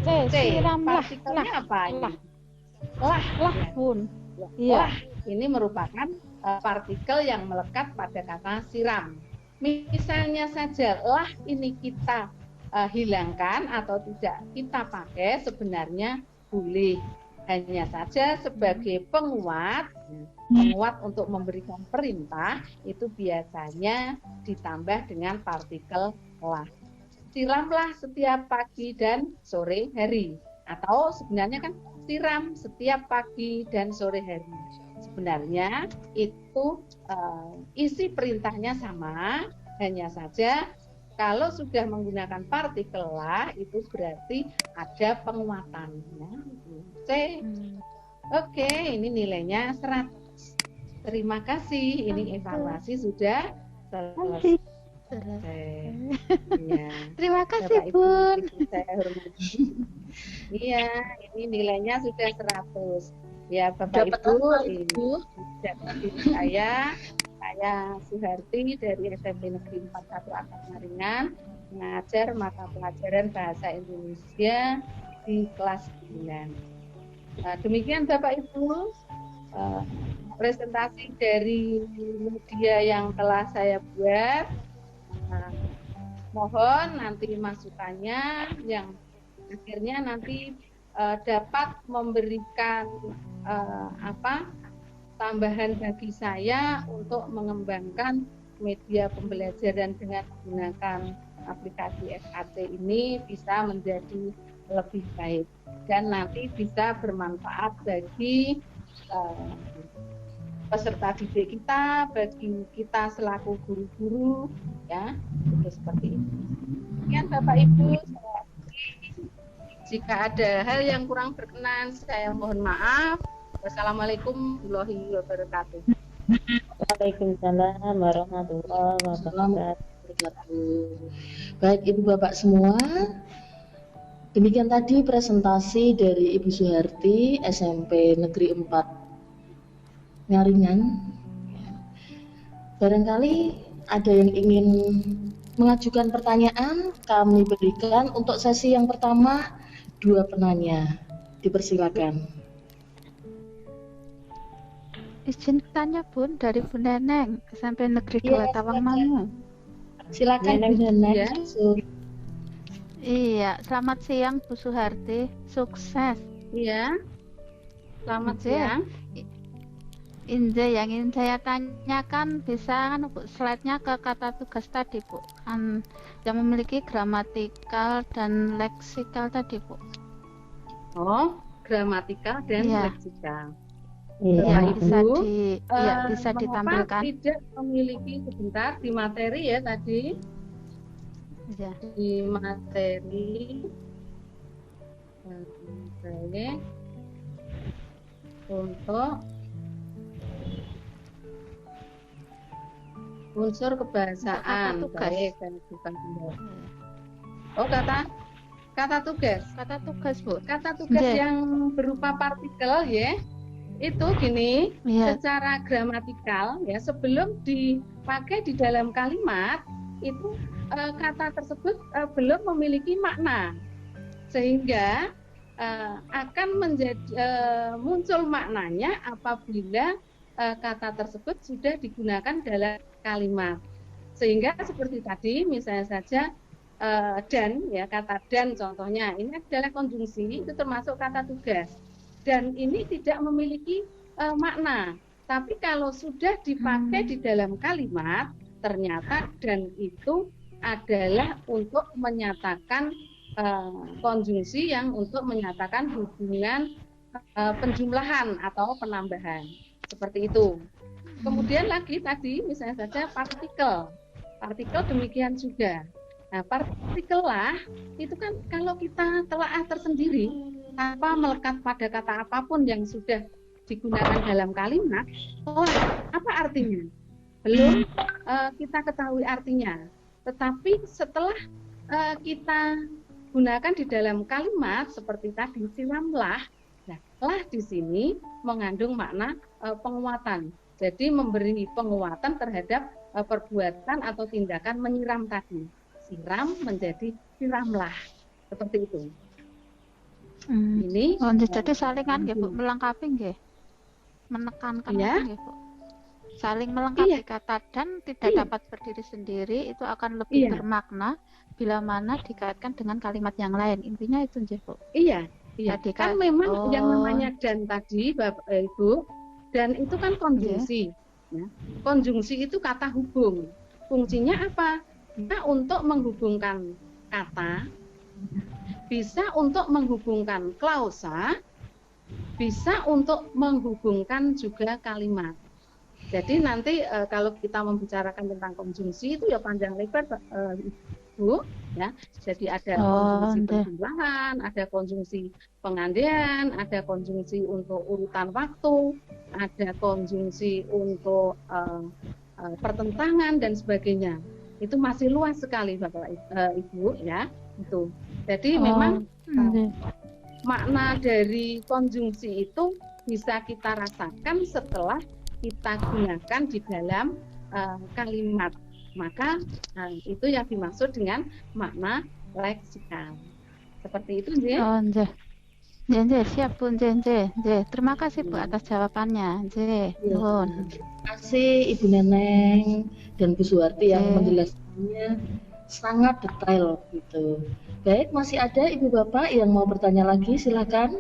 C. Siramlah. Partikelnya apa ini? Lah, Ya. Bun. Lah, Iya. ini merupakan partikel yang melekat pada kata siram. Misalnya saja lah ini kita hilangkan atau tidak kita pakai, sebenarnya boleh. Hanya saja sebagai penguat untuk memberikan perintah itu biasanya ditambah dengan partikel lah. Siramlah setiap pagi dan sore hari. Atau sebenarnya kan siram setiap pagi dan sore hari. Sebenarnya itu isi perintahnya sama, hanya saja kalau sudah menggunakan partikel lah itu berarti ada penguatannya. C. Oke, ini nilainya 100. Terima kasih. Ini evaluasi sudah selesai. Ya. Terima kasih, Bapak, Ibu, Bun. saya hormati. Iya, ini nilainya sudah 100. Ya, Bapak Dapat Ibu, apa, ini Ibu? saya Suharti dari SMP Negeri 41 Akar Maringan, mengajar mata pelajaran Bahasa Indonesia di kelas 9. Demikian Bapak Ibu, presentasi dari media yang telah saya buat. Mohon nanti masukannya yang akhirnya nanti dapat memberikan tambahan bagi saya untuk mengembangkan media pembelajaran dengan menggunakan aplikasi FAT ini bisa menjadi lebih baik dan nanti bisa bermanfaat bagi peserta didik kita, bagi kita selaku guru-guru, ya, itu seperti itu. Sekian Bapak Ibu, jika ada hal yang kurang berkenan, saya mohon maaf. Wassalamualaikum warahmatullahi wabarakatuh. Waalaikumsalam warahmatullahi wabarakatuh. Baik Ibu Bapak semua, demikian tadi presentasi dari Ibu Suharti SMP Negeri 4 Ngaringan. Barangkali ada yang ingin mengajukan pertanyaan, kami berikan untuk sesi yang pertama 2 penanya. Dipersilakan. Izin tanya, Bun, dari Bu Neneng, SMP Negeri 2 Iya, Tawangmangu. Silakan Bu Neneng. Ya. Iya, selamat siang Bu Suharti, sukses. Iya. Selamat Oke. siang. Inje, yang ingin saya tanyakan bisa kan Bu slide-nya ke kata tugas tadi Bu, yang memiliki gramatikal dan leksikal tadi Bu. Oh, gramatikal dan Iya. leksikal. Iya, Ya, Bapak bisa Ibu, bisa mengapa ditampilkan. tidak memiliki sebentar di materi ya tadi Ya. di materi saya untuk unsur kebahasaan. Kata tugas. Baik, saya bukan benar. Oh, kata tugas. Kata tugas Bu. Kata tugas Iya. yang berupa partikel ya. Itu gini, Iya. secara gramatikal ya, sebelum dipakai di dalam kalimat itu kata tersebut belum memiliki makna, sehingga akan menjadi muncul maknanya apabila kata tersebut sudah digunakan dalam kalimat. Sehingga seperti tadi misalnya saja dan ya, kata dan contohnya ini adalah konjungsi, itu termasuk kata tugas. Dan ini tidak memiliki makna. Tapi kalau sudah dipakai di dalam kalimat, ternyata dan itu adalah untuk menyatakan konjungsi yang untuk menyatakan hubungan penjumlahan atau penambahan. Seperti itu. Kemudian lagi tadi misalnya saja partikel. Partikel demikian juga. Nah, partikel lah itu kan kalau kita telaah tersendiri tanpa melekat pada kata apapun yang sudah digunakan dalam kalimat, apa artinya? Belum kita ketahui artinya. Tetapi setelah kita gunakan di dalam kalimat seperti tadi siramlah, nah lah di sini mengandung makna penguatan. Jadi memberi penguatan terhadap perbuatan atau tindakan menyiram tadi. Siram menjadi siramlah. Seperti itu. Ini jadi salingan nggih Bu, melengkapi nggih. Menekankan ya. nggih Bu. Saling melengkapi Iya. kata dan tidak Iya. dapat berdiri sendiri itu akan lebih Iya. bermakna bila mana dikaitkan dengan kalimat yang lain. Intinya itu nggih Bu. Iya, iya. Tadi Kan memang yang oh, namanya dan tadi Bapak Ibu, dan itu kan konjungsi. Ya. Konjungsi itu kata hubung. Fungsinya apa? Bisa untuk menghubungkan kata, bisa untuk menghubungkan klausa, bisa untuk menghubungkan juga kalimat. Jadi nanti kalau kita membicarakan tentang konjungsi itu ya panjang lebar Bu, ya. Jadi ada konjungsi penjumlahan, ada konjungsi pengandaian, ada konjungsi untuk urutan waktu, ada konjungsi untuk pertentangan dan sebagainya. Itu masih luas sekali Bapak Ibu ya. Itu. Jadi memang makna dari konjungsi itu bisa kita rasakan setelah kita gunakan di dalam kalimat. Maka itu yang dimaksud dengan makna leksikal. Seperti itu, Nje. Oh, Nje. Nje, siap Bu, Nje. Terima kasih Bu atas jawabannya, Nje. Nuwun. Terima kasih Ibu Neneng dan Bu Suwarti yang menjelaskannya sangat detail gitu. Baik, masih ada Ibu Bapak yang mau bertanya lagi, silakan.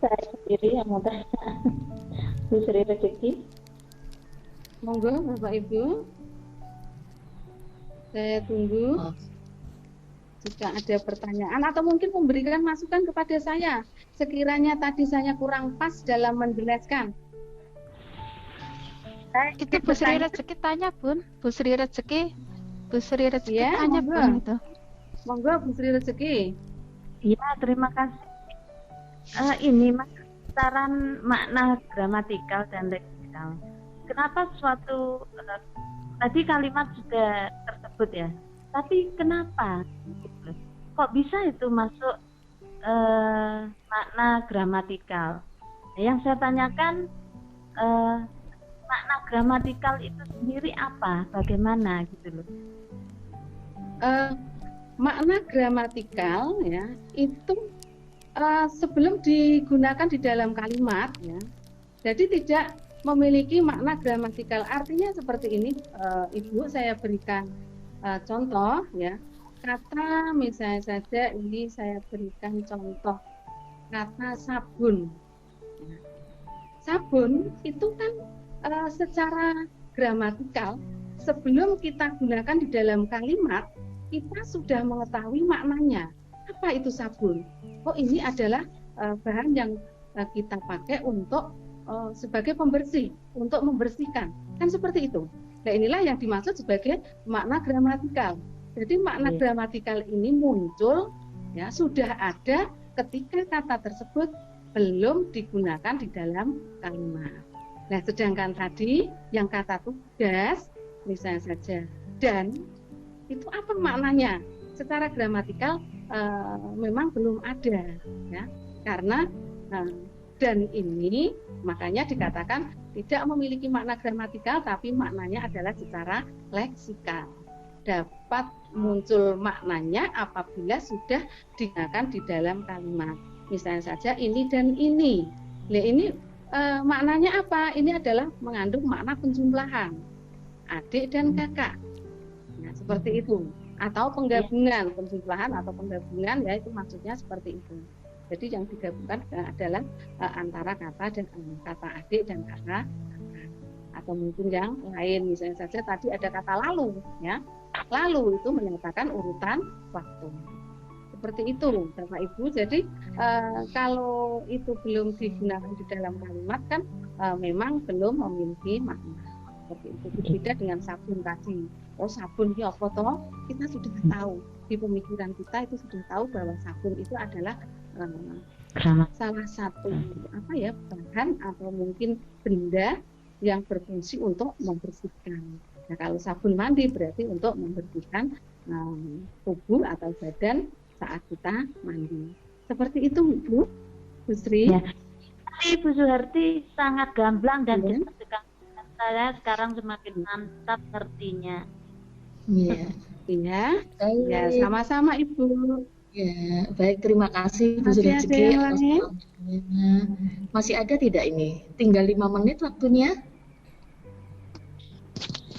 Saya sendiri yang mau tanya. Bu Sri Rezeki. Monggo Bapak Ibu. Saya tunggu. Jika ada pertanyaan atau mungkin memberikan masukan kepada saya. Sekiranya tadi saya kurang pas dalam menjelaskan. Itu Bu Sri Rezeki tanya, Bun. Bu Sri Rezeki Ya, tanya, monggo. Bun itu. Monggo Bu Sri Rezeki. Iya, terima kasih. Ini Mas, saran makna gramatikal dan leksikal. Kenapa suatu tadi kalimat sudah tersebut ya, tapi kenapa? Kok bisa itu masuk makna gramatikal? Yang saya tanyakan makna gramatikal itu sendiri apa? Bagaimana gitu loh? Makna gramatikal ya itu sebelum digunakan di dalam kalimat ya, jadi tidak memiliki makna gramatikal. Artinya seperti ini, Ibu, saya berikan contoh ya. Kata misalnya saja ini saya berikan contoh kata sabun. Sabun itu kan secara gramatikal sebelum kita gunakan di dalam kalimat kita sudah mengetahui maknanya. Apa itu sabun? Oh, ini adalah bahan yang kita pakai untuk sebagai pembersih, untuk membersihkan. Kan seperti itu. Nah, inilah yang dimaksud sebagai makna gramatikal. Jadi makna gramatikal ini muncul ya sudah ada ketika kata tersebut belum digunakan di dalam kalimat. Nah, sedangkan tadi yang kata tugas misalnya saja dan itu apa maknanya? Secara gramatikal memang belum ada ya. Karena dan ini makanya dikatakan tidak memiliki makna gramatikal tapi maknanya adalah secara leksikal. Dapat muncul maknanya apabila sudah digunakan di dalam kalimat. Misalnya saja ini dan ini. Nah, ini maknanya apa? Ini adalah mengandung makna penjumlahan. Adik dan kakak. Nah, seperti itu. Atau penggabungan, penjumlahan atau penggabungan ya itu maksudnya seperti itu. Jadi yang digabungkan adalah antara kata dan kata adik dan kakak, atau mungkin yang lain. Misalnya saja tadi ada kata lalu, ya. Lalu itu menyatakan urutan waktu. Seperti itu, Bapak Ibu. Jadi kalau itu belum digunakan di dalam kalimat kan memang belum memiliki makna. Seperti itu. Berbeda dengan sabun tadi. Oh, sabun ini apa toh? Kita sudah tahu di pemikiran kita itu sudah tahu bahwa sabun itu adalah salah satu bahan atau mungkin benda yang berfungsi untuk membersihkan. Nah, kalau sabun mandi berarti untuk membersihkan tubuh atau badan saat kita mandi. Seperti itu, Bu. Bu Sri. Ya. Ibu Suharti sangat gamblang dan Iya. dekat dengan saya sekarang semakin mantap ngertinya. Iya. Iya. Baik. Ya, sama-sama Ibu. Ya, baik, terima kasih Bu Masih ada Rezeki yang atas lain? pertanyaannya. Masih ada tidak ini? Tinggal 5 menit waktunya.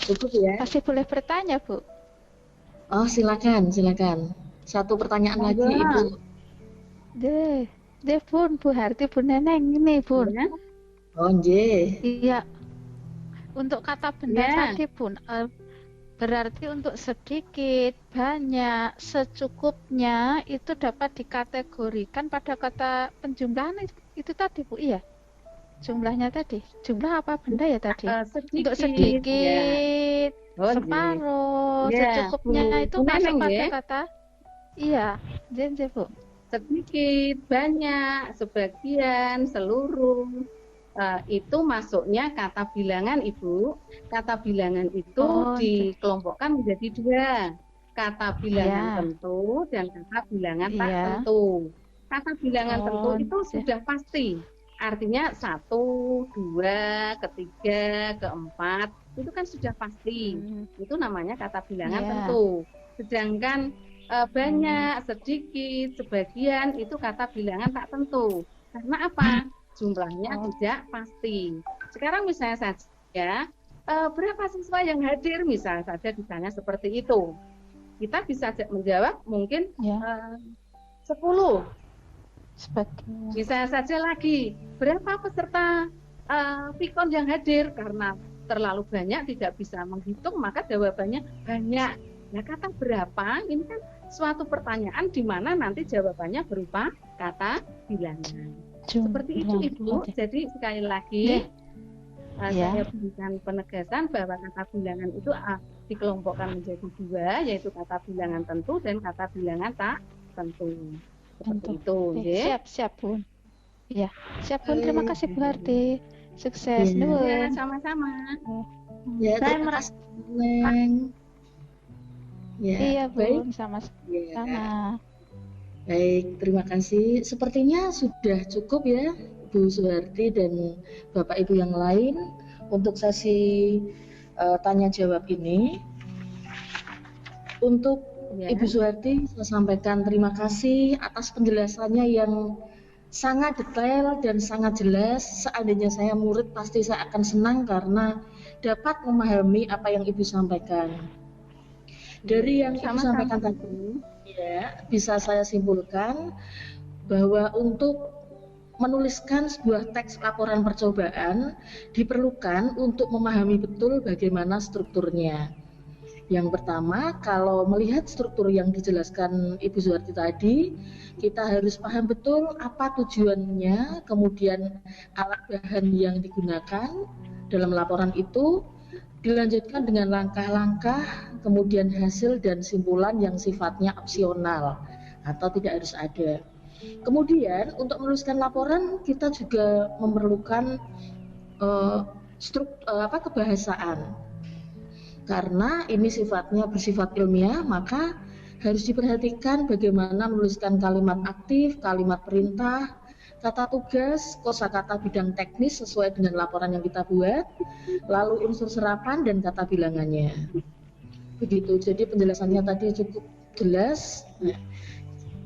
Cukup ya? Masih boleh bertanya, Bu? Oh, silakan. Satu pertanyaan lagi, Monggo. Ibu. Deh Bun, Bu Harti, Bu Neneng ini Bun. Ya. Oh, nggih. Iya, untuk kata benda Ya. tadi Bun, berarti untuk sedikit, banyak, secukupnya itu dapat dikategorikan pada kata penjumlahan itu tadi Bu, iya? Jumlahnya tadi, jumlah apa benda ya tadi? Untuk sedikit, Ya. Oh, nggih. separuh, Ya, secukupnya Bu- itu Bu masuk Neneng, pada ya? kata, iya, Jen Bu. Sedikit, banyak, sebagian, seluruh. Itu masuknya kata bilangan, Ibu. Kata bilangan itu Oh, dikelompokkan menjadi 2. Kata bilangan Ya. tentu dan kata bilangan tak Iya. tentu. Kata bilangan tentu Oh, itu iya. sudah pasti. Artinya 1, 2, ketiga, keempat, itu kan sudah pasti. Itu namanya kata bilangan Iya. tentu. Sedangkan banyak, sedikit, sebagian itu kata bilangan tak tentu. Karena apa? Jumlahnya tidak pasti. Sekarang misalnya saja, berapa siswa yang hadir? Misalnya saja ditanya seperti itu. Kita bisa menjawab mungkin Ya, 10. sebagian. Misalnya saja lagi, berapa peserta Pikon yang hadir? Karena terlalu banyak tidak bisa menghitung, maka jawabannya banyak. Nah, kata berapa ini kan suatu pertanyaan di mana nanti jawabannya berupa kata bilangan. Seperti itu Ibu. Jadi sekali lagi Ya. saya berikan penegasan bahwa kata bilangan itu dikelompokkan menjadi 2, yaitu kata bilangan tentu dan kata bilangan tak tentu. Seperti itu, nggih. Siap Bun. Ya, siap Bun. Terima kasih Bu Harti. Sukses. Iya. Nuwun. Ya, sama-sama. Ya, Saya terima merasa kasih, Bu Neng. Ya, Iya baik. Bun, sama-sama. Ya. Baik, terima kasih. Sepertinya sudah cukup ya, Bu Suharti dan Bapak Ibu yang lain untuk sesi tanya jawab ini. Untuk Ya. Ibu Suharti, saya sampaikan terima kasih atas penjelasannya yang sangat detail dan sangat jelas. Seandainya saya murid, pasti saya akan senang karena dapat memahami apa yang Ibu sampaikan. Dari yang Ibu Sama-sama, sampaikan tadi, Bu. ya, bisa saya simpulkan bahwa untuk menuliskan sebuah teks laporan percobaan diperlukan untuk memahami betul bagaimana strukturnya. Yang pertama, kalau melihat struktur yang dijelaskan Ibu Suharti tadi, kita harus paham betul apa tujuannya, kemudian alat bahan yang digunakan dalam laporan itu, dilanjutkan dengan langkah-langkah, kemudian hasil dan simpulan yang sifatnya opsional atau tidak harus ada. Kemudian untuk menuliskan laporan kita juga memerlukan kebahasaan. Karena ini sifatnya bersifat ilmiah, maka harus diperhatikan bagaimana menuliskan kalimat aktif, kalimat perintah, kata tugas, kosakata bidang teknis sesuai dengan laporan yang kita buat, lalu unsur serapan dan kata bilangannya. Begitu. Jadi penjelasannya tadi cukup jelas. Nah,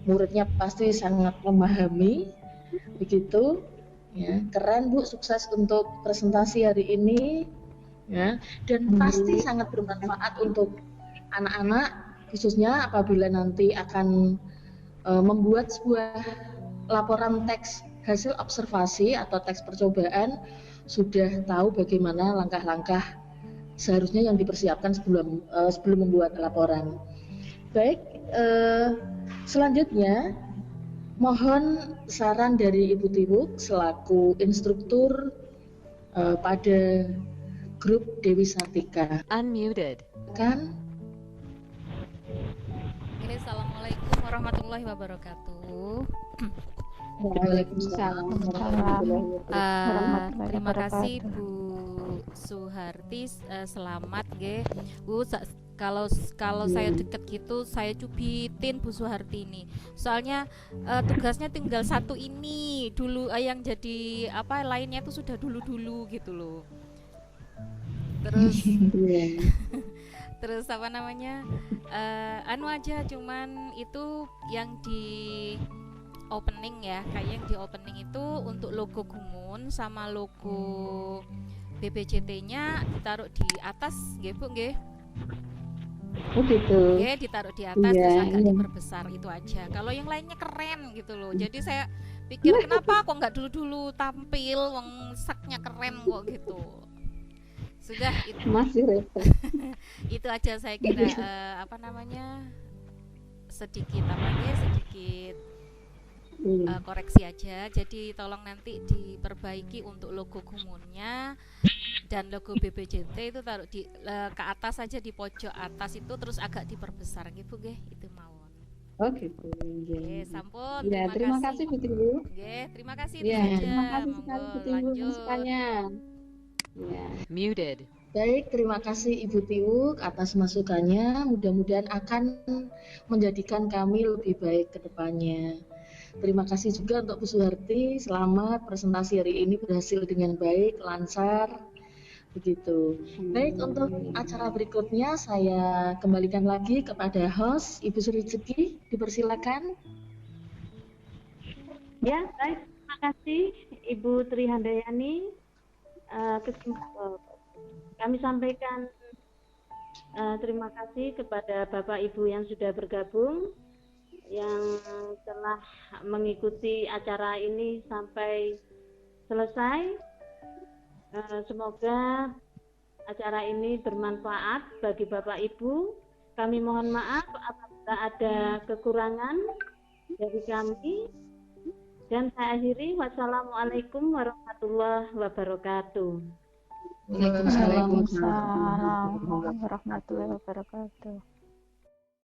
muridnya pasti sangat memahami. Begitu. Ya, keren Bu, sukses untuk presentasi hari ini. Ya, dan pasti sangat bermanfaat untuk anak-anak, khususnya apabila nanti akan membuat sebuah laporan teks hasil observasi atau teks percobaan, sudah tahu bagaimana langkah-langkah seharusnya yang dipersiapkan sebelum membuat laporan. Baik, selanjutnya mohon saran dari Ibu Tiwuk selaku instruktur pada grup Dewi Sartika. Unmuted. Kan? Ini Assalamualaikum warahmatullahi wabarakatuh. Waalaikumsalam warahmatullahi wabarakatuh. Terima kasih Bu Suharti, selamat nggih Bu. Kalau kalau saya deket gitu, saya cubitin Bu Suharti ini. Soalnya tugasnya tinggal satu ini dulu, yang jadi apa lainnya itu sudah dulu gitu loh. Terus terus apa namanya? Anu aja, cuman itu yang di opening ya, kayak yang di opening itu untuk logo Gumun sama logo BPJT-nya ditaruh di atas, nggih Bu, nggih. Oh gitu. Oke, ditaruh di atas Iya, terus agak iya. diperbesar, itu aja. Kalau yang lainnya keren gitu loh. Jadi saya pikir kenapa kok nggak dulu-dulu tampil, wong saknya keren kok gitu. Sudah itu, Masih repot. itu aja saya kira apa namanya sedikit koreksi aja. Jadi tolong nanti diperbaiki untuk logo Gumunnya dan logo BPJT itu taruh di ke atas saja, di pojok atas itu, terus agak diperbesar gitu nggih, itu mawon. Oh gitu. Oke, sampun. Ya, terima kasih Bu Timbul. Nggih, terima kasih itu Ya, saja. terima kasih sekali Monggo Bu Timbul lanjut. masukannya. Ya. Muted. Baik, terima kasih Ibu Tiwuk atas masukannya. Mudah-mudahan akan menjadikan kami lebih baik ke depannya. Terima kasih juga untuk Bu Suharti. Selamat presentasi hari ini berhasil dengan baik, lancar. Begitu. Baik, untuk acara berikutnya saya kembalikan lagi kepada host Ibu Sri Rezeki. Dipersilakan. Ya, baik. Terima kasih Ibu Tri Handayani. Kami sampaikan terima kasih kepada Bapak Ibu yang sudah bergabung, yang telah mengikuti acara ini sampai selesai. Semoga acara ini bermanfaat bagi Bapak Ibu. Kami mohon maaf apabila ada kekurangan dari kami. Dan saya akhiri, wassalamualaikum warahmatullahi wabarakatuh. Waalaikumsalam. Waalaikumsalam warahmatullahi wabarakatuh.